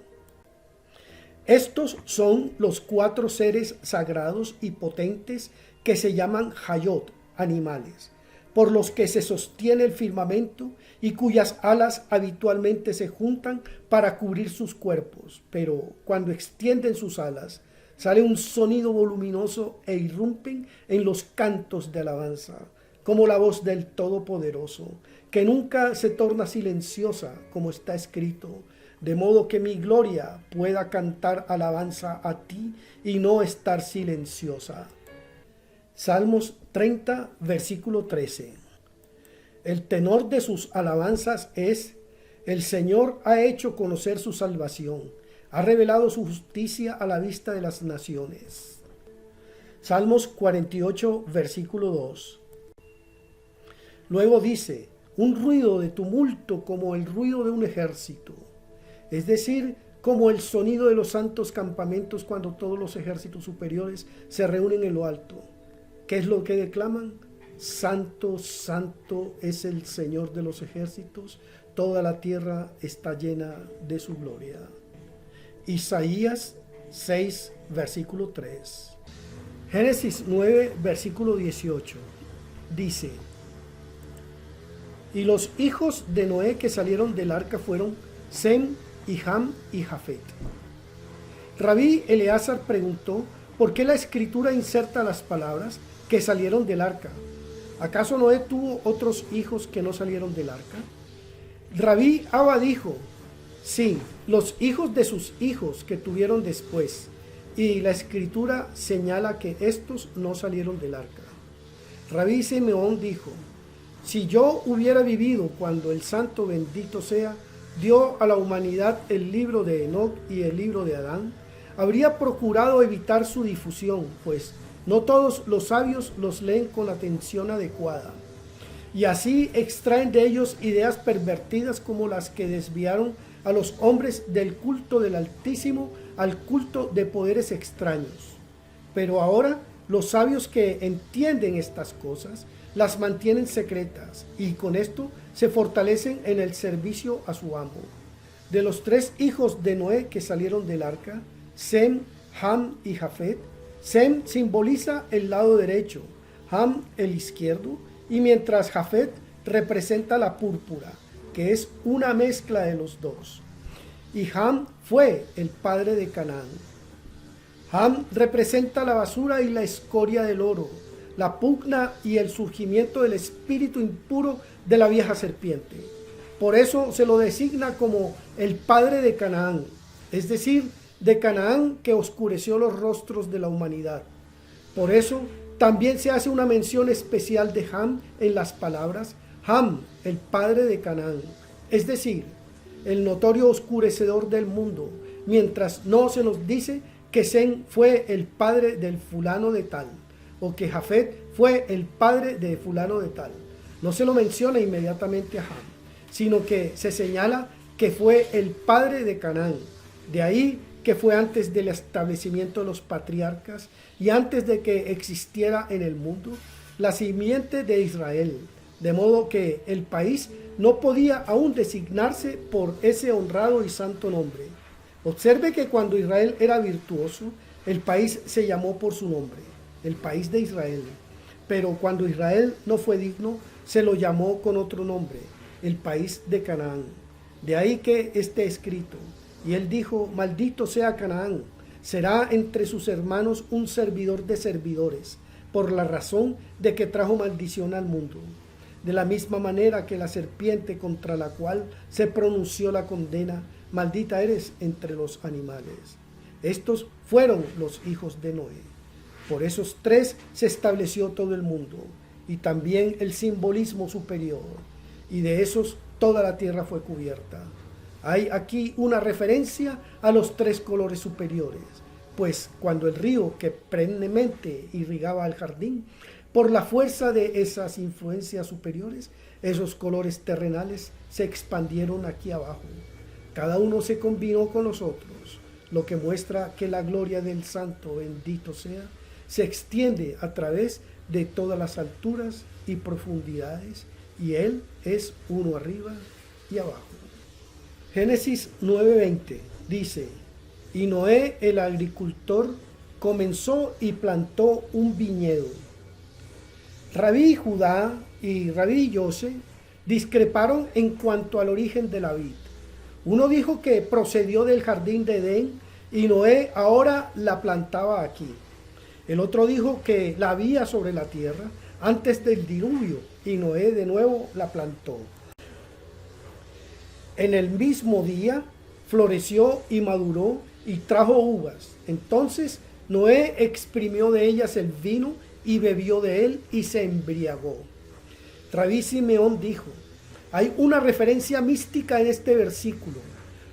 Estos son los 4 seres sagrados y potentes que se llaman Hayot, animales, por los que se sostiene el firmamento y cuyas alas habitualmente se juntan para cubrir sus cuerpos, pero cuando extienden sus alas, sale un sonido voluminoso e irrumpen en los cantos de alabanza, como la voz del Todopoderoso, que nunca se torna silenciosa, como está escrito: de modo que mi gloria pueda cantar alabanza a ti y no estar silenciosa. Salmos 30, versículo 13. El tenor de sus alabanzas es: el Señor ha hecho conocer su salvación, ha revelado su justicia a la vista de las naciones. Salmos 48, versículo 2. Luego dice: un ruido de tumulto como el ruido de un ejército, es decir, como el sonido de los santos campamentos cuando todos los ejércitos superiores se reúnen en lo alto. ¿Qué es lo que declaman? Santo, santo es el Señor de los ejércitos, toda la tierra está llena de su gloria. Isaías 6, versículo 3. Génesis 9, versículo 18, dice: y los hijos de Noé que salieron del arca fueron Sem y Ham y Jafet. Rabí Eleazar preguntó por qué la escritura inserta las palabras que salieron del arca. ¿Acaso Noé tuvo otros hijos que no salieron del arca? Rabí Abba dijo: sí, los hijos de sus hijos que tuvieron después, y la escritura señala que estos no salieron del arca. Rabí Simeón dijo: si yo hubiera vivido cuando el santo bendito sea dio a la humanidad el libro de Enoc y el libro de Adán, habría procurado evitar su difusión, pues no todos los sabios los leen con la atención adecuada. y así extraen de ellos ideas pervertidas como las que desviaron a los hombres del culto del Altísimo al culto de poderes extraños. Pero ahora los sabios que entienden estas cosas las mantienen secretas y con esto se fortalecen en el servicio a su amo. De los 3 hijos de Noé que salieron del arca, Sem, Ham y Jafet, Sem simboliza el lado derecho, Ham el izquierdo, y mientras Jafet representa la púrpura, que es una mezcla de los dos. Y Ham fue el padre de Canaán. Ham representa la basura y la escoria del oro, la pugna y el surgimiento del espíritu impuro de la vieja serpiente. Por eso se lo designa como el padre de Canaán, es decir, de Canaán que oscureció los rostros de la humanidad. Por eso también se hace una mención especial de Ham en las palabras Ham, el padre de Canaán, es decir, el notorio oscurecedor del mundo, mientras no se nos dice que Sem fue el padre del fulano de tal, o que Jafet fue el padre de fulano de tal. No se lo menciona inmediatamente a Ham, sino que se señala que fue el padre de Canaán. De ahí que fue antes del establecimiento de los patriarcas y antes de que existiera en el mundo la simiente de Israel, de modo que el país no podía aún designarse por ese honrado y santo nombre. Observe que cuando Israel era virtuoso, el país se llamó por su nombre, el país de Israel. Pero cuando Israel no fue digno, se lo llamó con otro nombre, el país de Canaán. De ahí que esté escrito, y él dijo, maldito sea Canaán, será entre sus hermanos un servidor de servidores, por la razón de que trajo maldición al mundo. De la misma manera que la serpiente contra la cual se pronunció la condena, maldita eres entre los animales. Estos fueron los hijos de Noé. Por esos 3 se estableció todo el mundo, y también el simbolismo superior, y de esos toda la tierra fue cubierta. Hay aquí una referencia a los 3 colores superiores, pues cuando el río que perennemente irrigaba el jardín, por la fuerza de esas influencias superiores, esos colores terrenales se expandieron aquí abajo. Cada uno se combinó con los otros, lo que muestra que la gloria del Santo, bendito sea, se extiende a través de todas las alturas y profundidades, y Él es uno arriba y abajo. Génesis 9:20 dice, y Noé el agricultor comenzó y plantó un viñedo. Rabí Judá y Rabí Yose discreparon en cuanto al origen de la vid. Uno dijo que procedió del jardín de Edén y Noé ahora la plantaba aquí. El otro dijo que la había sobre la tierra antes del diluvio y Noé de nuevo la plantó. En el mismo día floreció y maduró y trajo uvas. Entonces Noé exprimió de ellas el vino y bebió de él y se embriagó. Rabí Simeón dijo, hay una referencia mística en este versículo.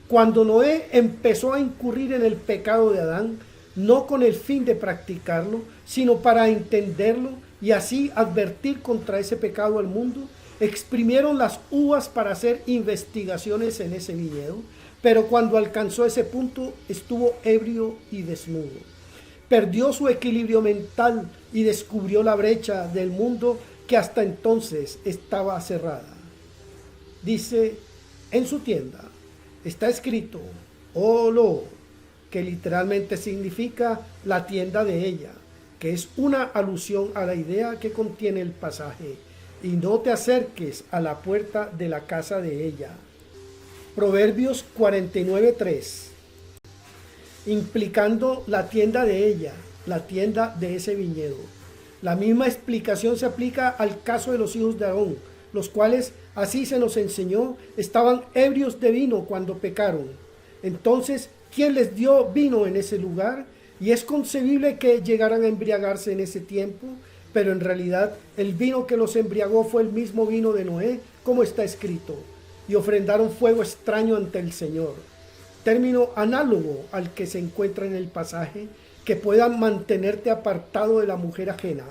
Cuando Noé empezó a incurrir en el pecado de Adán, no con el fin de practicarlo, sino para entenderlo y así advertir contra ese pecado al mundo, exprimieron las uvas para hacer investigaciones en ese viñedo, pero cuando alcanzó ese punto estuvo ebrio y desnudo. Perdió su equilibrio mental y descubrió la brecha del mundo que hasta entonces estaba cerrada. Dice, en su tienda está escrito, Olo, que literalmente significa la tienda de ella, que es una alusión a la idea que contiene el pasaje, y no te acerques a la puerta de la casa de ella. Proverbios 49:3, implicando la tienda de ella, la tienda de ese viñedo. La misma explicación se aplica al caso de los hijos de Aarón, los cuales, así se nos enseñó, estaban ebrios de vino cuando pecaron. Entonces, ¿quién les dio vino en ese lugar? Y es concebible que llegaran a embriagarse en ese tiempo, pero en realidad el vino que los embriagó fue el mismo vino de Noé, como está escrito, y ofrendaron fuego extraño ante el Señor. Término análogo al que se encuentra en el pasaje, que pueda mantenerte apartado de la mujer ajena.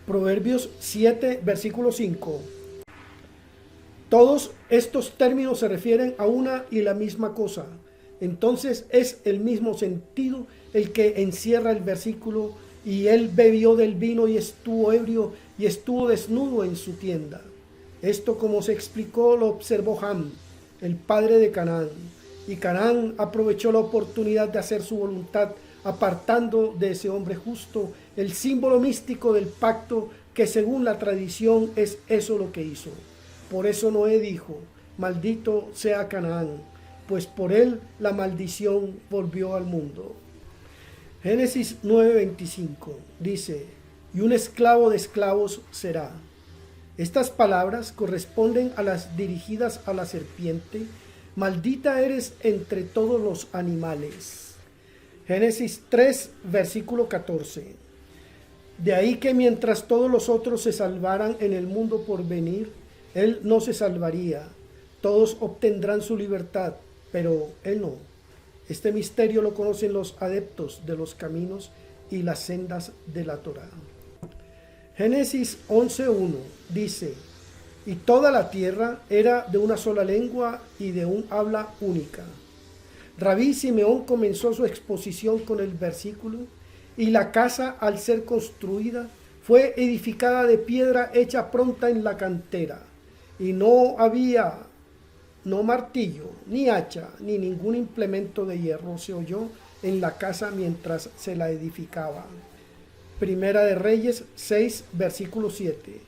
Proverbios 7, versículo 5. Todos estos términos se refieren a una y la misma cosa. Entonces es el mismo sentido el que encierra el versículo: y él bebió del vino y estuvo ebrio y estuvo desnudo en su tienda. Esto, como se explicó, lo observó Ham, el padre de Canaán. Y Canaán aprovechó la oportunidad de hacer su voluntad, apartando de ese hombre justo el símbolo místico del pacto, que según la tradición es eso lo que hizo. Por eso Noé dijo: maldito sea Canaán, pues por él la maldición volvió al mundo. Génesis 9:25 dice: y un esclavo de esclavos será. Estas palabras corresponden a las dirigidas a la serpiente: maldita eres entre todos los animales. Génesis 3, versículo 14. De ahí que mientras todos los otros se salvaran en el mundo por venir, él no se salvaría. Todos obtendrán su libertad, pero él no. Este misterio lo conocen los adeptos de los caminos y las sendas de la Torá. Génesis 11:1 dice: y toda la tierra era de una sola lengua y de un habla única. Rabí Simeón comenzó su exposición con el versículo: y la casa, al ser construida, fue edificada de piedra hecha pronta en la cantera, y no había martillo, ni hacha, ni ningún implemento de hierro se oyó en la casa mientras se la edificaba. Primera de Reyes 6, versículo 7.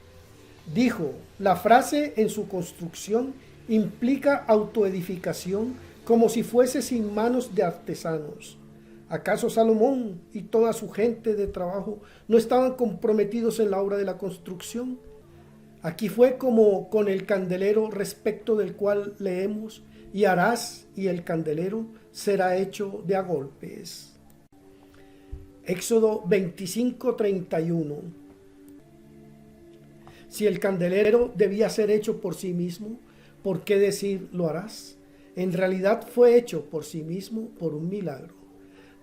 Dijo: la frase en su construcción implica autoedificación, como si fuese sin manos de artesanos. ¿Acaso Salomón y toda su gente de trabajo no estaban comprometidos en la obra de la construcción? Aquí fue como con el candelero, respecto del cual leemos: y harás, y el candelero será hecho de a golpes. Éxodo 25:31. Si el candelero debía ser hecho por sí mismo, ¿por qué decir lo harás? En realidad fue hecho por sí mismo por un milagro.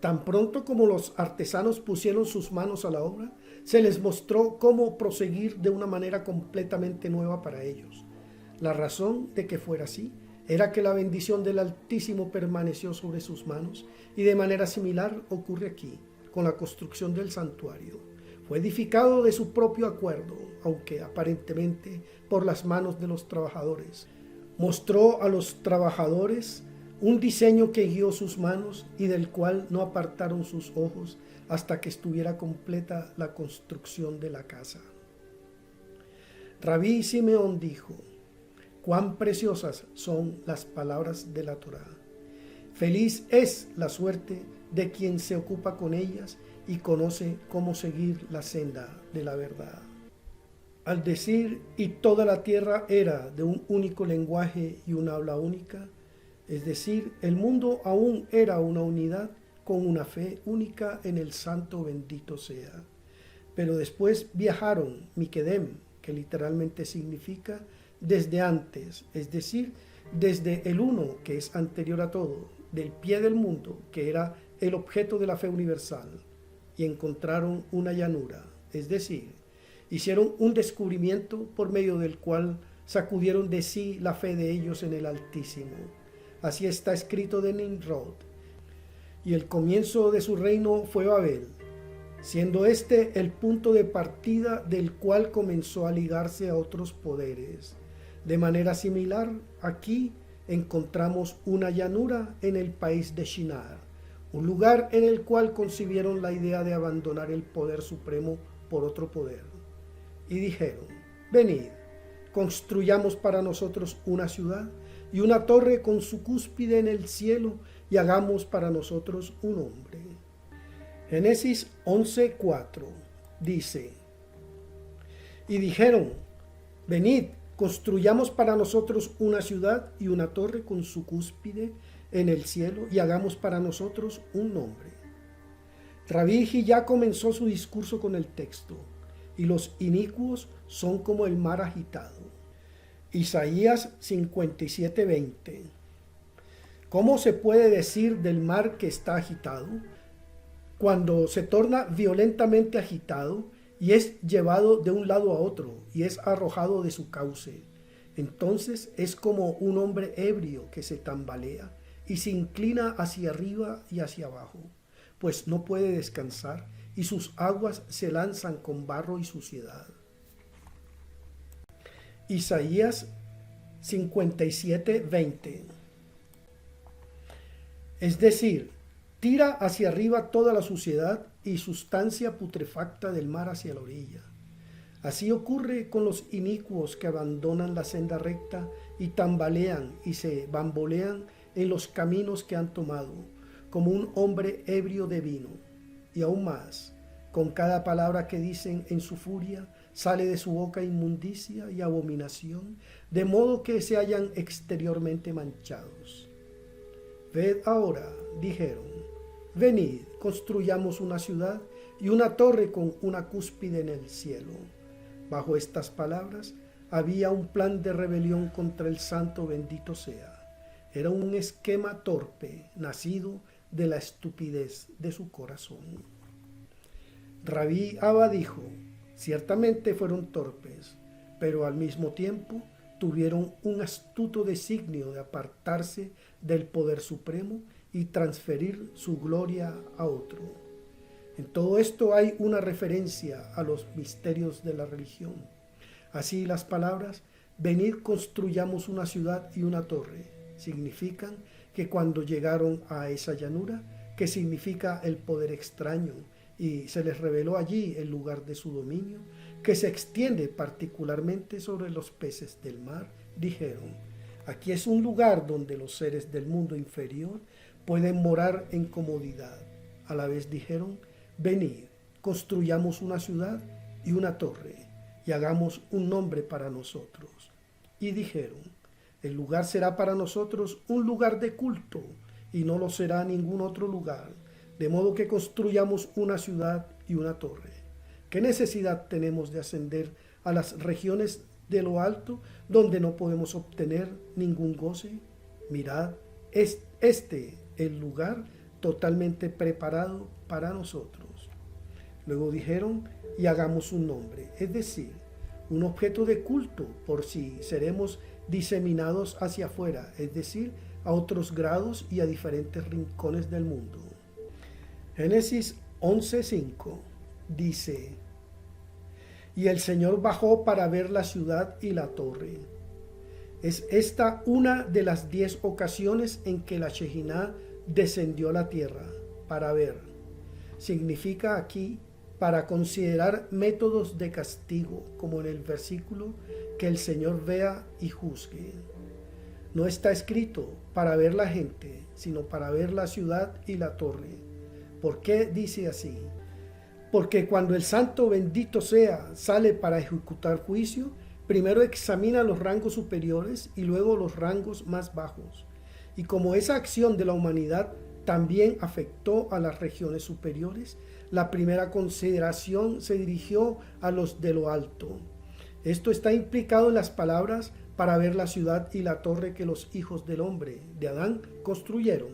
Tan pronto como los artesanos pusieron sus manos a la obra, se les mostró cómo proseguir de una manera completamente nueva para ellos. La razón de que fuera así era que la bendición del Altísimo permaneció sobre sus manos, y de manera similar ocurre aquí con la construcción del santuario. Fue edificado de su propio acuerdo, aunque aparentemente por las manos de los trabajadores. Mostró a los trabajadores un diseño que guió sus manos y del cual no apartaron sus ojos hasta que estuviera completa la construcción de la casa. Rabí Simeón dijo: cuán preciosas son las palabras de la Torá. Feliz es la suerte de quien se ocupa con ellas y conoce cómo seguir la senda de la verdad. Al decir: y toda la tierra era de un único lenguaje y una habla única, es decir, el mundo aún era una unidad con una fe única en el Santo bendito sea. Pero después viajaron Miquedem, que literalmente significa desde antes, es decir, desde el uno que es anterior a todo, del pie del mundo, que era el objeto de la fe universal, y encontraron una llanura, es decir, hicieron un descubrimiento por medio del cual sacudieron de sí la fe de ellos en el Altísimo. Así está escrito de Nimrod: y el comienzo de su reino fue Babel, siendo este el punto de partida del cual comenzó a ligarse a otros poderes. De manera similar, aquí encontramos una llanura en el país de Shinar, un lugar en el cual concibieron la idea de abandonar el poder supremo por otro poder. Y dijeron: venid, construyamos para nosotros una ciudad y una torre con su cúspide en el cielo, y hagamos para nosotros un hombre. Génesis 11:4 dice: y dijeron: venid, construyamos para nosotros una ciudad y una torre con su cúspide en el cielo, y hagamos para nosotros un nombre. Rabí ya comenzó su discurso con el texto: y los inicuos son como el mar agitado. Isaías 57:20. ¿Cómo se puede decir del mar que está agitado? Cuando se torna violentamente agitado, y es llevado de un lado a otro, y es arrojado de su cauce. Entonces es como un hombre ebrio que se tambalea y se inclina hacia arriba y hacia abajo, pues no puede descansar, y sus aguas se lanzan con barro y suciedad. Isaías 57:20. Es decir, tira hacia arriba toda la suciedad y sustancia putrefacta del mar hacia la orilla. Así ocurre con los inicuos que abandonan la senda recta y tambalean y se bambolean en los caminos que han tomado, como un hombre ebrio de vino. Y aún más, con cada palabra que dicen en su furia, sale de su boca inmundicia y abominación, de modo que se hallan exteriormente manchados. Ved ahora, dijeron, venid, construyamos una ciudad y una torre con una cúspide en el cielo. Bajo estas palabras había un plan de rebelión contra el santo bendito sea. Era un esquema torpe, nacido de la estupidez de su corazón. Rabí Abba dijo, ciertamente fueron torpes, pero al mismo tiempo tuvieron un astuto designio de apartarse del poder supremo y transferir su gloria a otro. En todo esto hay una referencia a los misterios de la religión. Así las palabras, venid construyamos una ciudad y una torre, significan que cuando llegaron a esa llanura, que significa el poder extraño, y se les reveló allí el lugar de su dominio, que se extiende particularmente sobre los peces del mar, dijeron, aquí es un lugar donde los seres del mundo inferior pueden morar en comodidad. A la vez dijeron, venid, construyamos una ciudad y una torre, y hagamos un nombre para nosotros. Y dijeron, el lugar será para nosotros un lugar de culto, y no lo será ningún otro lugar, de modo que construyamos una ciudad y una torre. ¿Qué necesidad tenemos de ascender a las regiones de lo alto, donde no podemos obtener ningún goce? Mirad, es el lugar totalmente preparado para nosotros. Luego dijeron, y hagamos un nombre, es decir, un objeto de culto, por si seremos diseminados hacia afuera, es decir, a otros grados y a diferentes rincones del mundo. Génesis 11:5 dice, y el Señor bajó para ver la ciudad y la torre. Es esta una de las 10 ocasiones en que la Shejiná descendió a la tierra para ver. Significa aquí para considerar métodos de castigo, como en el versículo, que el Señor vea y juzgue. No está escrito para ver la gente, sino para ver la ciudad y la torre. ¿Por qué dice así? Porque cuando el santo bendito sea sale para ejecutar juicio, primero examina los rangos superiores y luego los rangos más bajos. Y como esa acción de la humanidad también afectó a las regiones superiores, la primera consideración se dirigió a los de lo alto. Esto está implicado en las palabras para ver la ciudad y la torre que los hijos del hombre, de Adán, construyeron.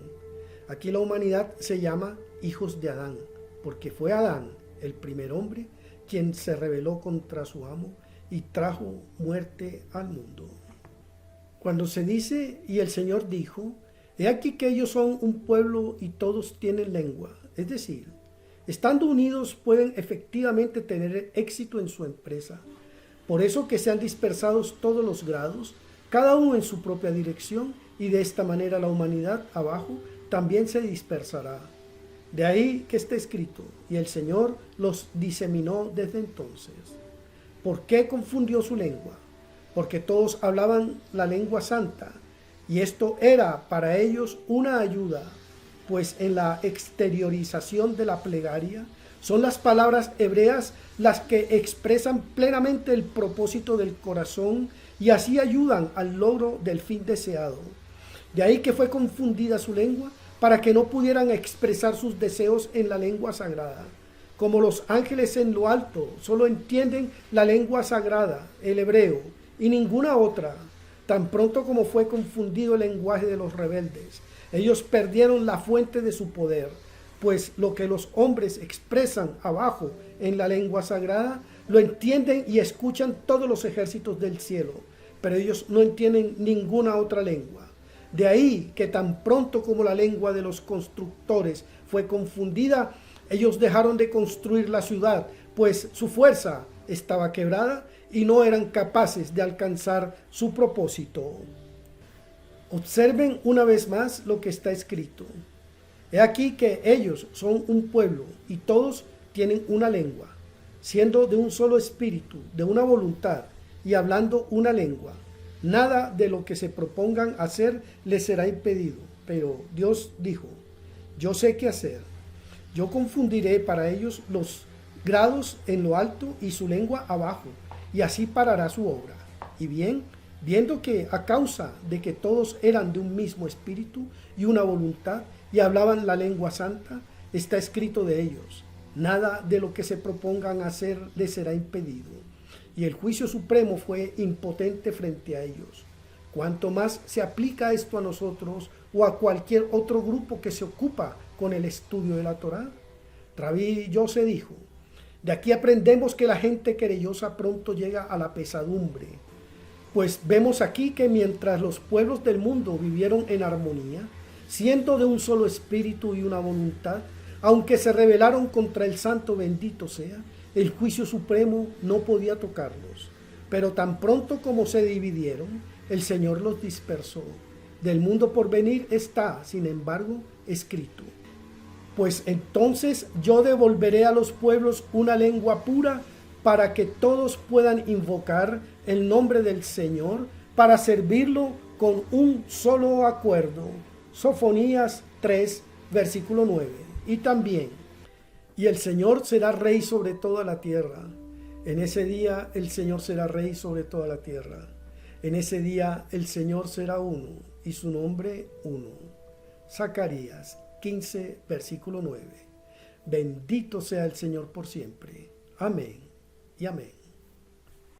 Aquí la humanidad se llama hijos de Adán, porque fue Adán, el primer hombre, quien se rebeló contra su amo y trajo muerte al mundo. Cuando se dice, y el Señor dijo, he aquí que ellos son un pueblo y todos tienen lengua, es decir, estando unidos pueden efectivamente tener éxito en su empresa. Por eso que sean dispersados todos los grados, cada uno en su propia dirección, y de esta manera la humanidad abajo también se dispersará. De ahí que está escrito, y el Señor los diseminó desde entonces. ¿Por qué confundió su lengua? Porque todos hablaban la lengua santa, y esto era para ellos una ayuda, pues en la exteriorización de la plegaria son las palabras hebreas las que expresan plenamente el propósito del corazón y así ayudan al logro del fin deseado. De ahí que fue confundida su lengua para que no pudieran expresar sus deseos en la lengua sagrada. Como los ángeles en lo alto solo entienden la lengua sagrada, el hebreo, y ninguna otra, tan pronto como fue confundido el lenguaje de los rebeldes, ellos perdieron la fuente de su poder. pues lo que los hombres expresan abajo en la lengua sagrada, lo entienden y escuchan todos los ejércitos del cielo, pero ellos no entienden ninguna otra lengua. De ahí que tan pronto como la lengua de los constructores fue confundida, ellos dejaron de construir la ciudad, pues su fuerza estaba quebrada y no eran capaces de alcanzar su propósito. Observen una vez más lo que está escrito. He aquí que ellos son un pueblo y todos tienen una lengua, siendo de un solo espíritu, de una voluntad y hablando una lengua. Nada de lo que se propongan hacer les será impedido. Pero Dios dijo: yo sé qué hacer. Yo confundiré para ellos los grados en lo alto y su lengua abajo, y así parará su obra. Y bien, viendo que a causa de que todos eran de un mismo espíritu y una voluntad, y hablaban la lengua santa, está escrito de ellos: nada de lo que se propongan hacer les será impedido. Y el juicio supremo fue impotente frente a ellos. Cuanto más se aplica esto a nosotros o a cualquier otro grupo que se ocupa con el estudio de la Torá. Rabí Yose dijo: de aquí aprendemos que la gente querellosa pronto llega a la pesadumbre. Pues vemos aquí que mientras los pueblos del mundo vivieron en armonía, siendo de un solo espíritu y una voluntad, aunque se rebelaron contra el santo bendito sea, el juicio supremo no podía tocarlos. Pero tan pronto como se dividieron, el Señor los dispersó. Del mundo por venir está, sin embargo, escrito: pues entonces yo devolveré a los pueblos una lengua pura, para que todos puedan invocar el nombre del Señor, para servirlo con un solo acuerdo. Sofonías 3, versículo 9. Y también: y el Señor será rey sobre toda la tierra. En ese día el Señor será rey sobre toda la tierra. En ese día el Señor será uno, y su nombre uno. Zacarías 15, versículo 9. Bendito sea el Señor por siempre. Amén y amén.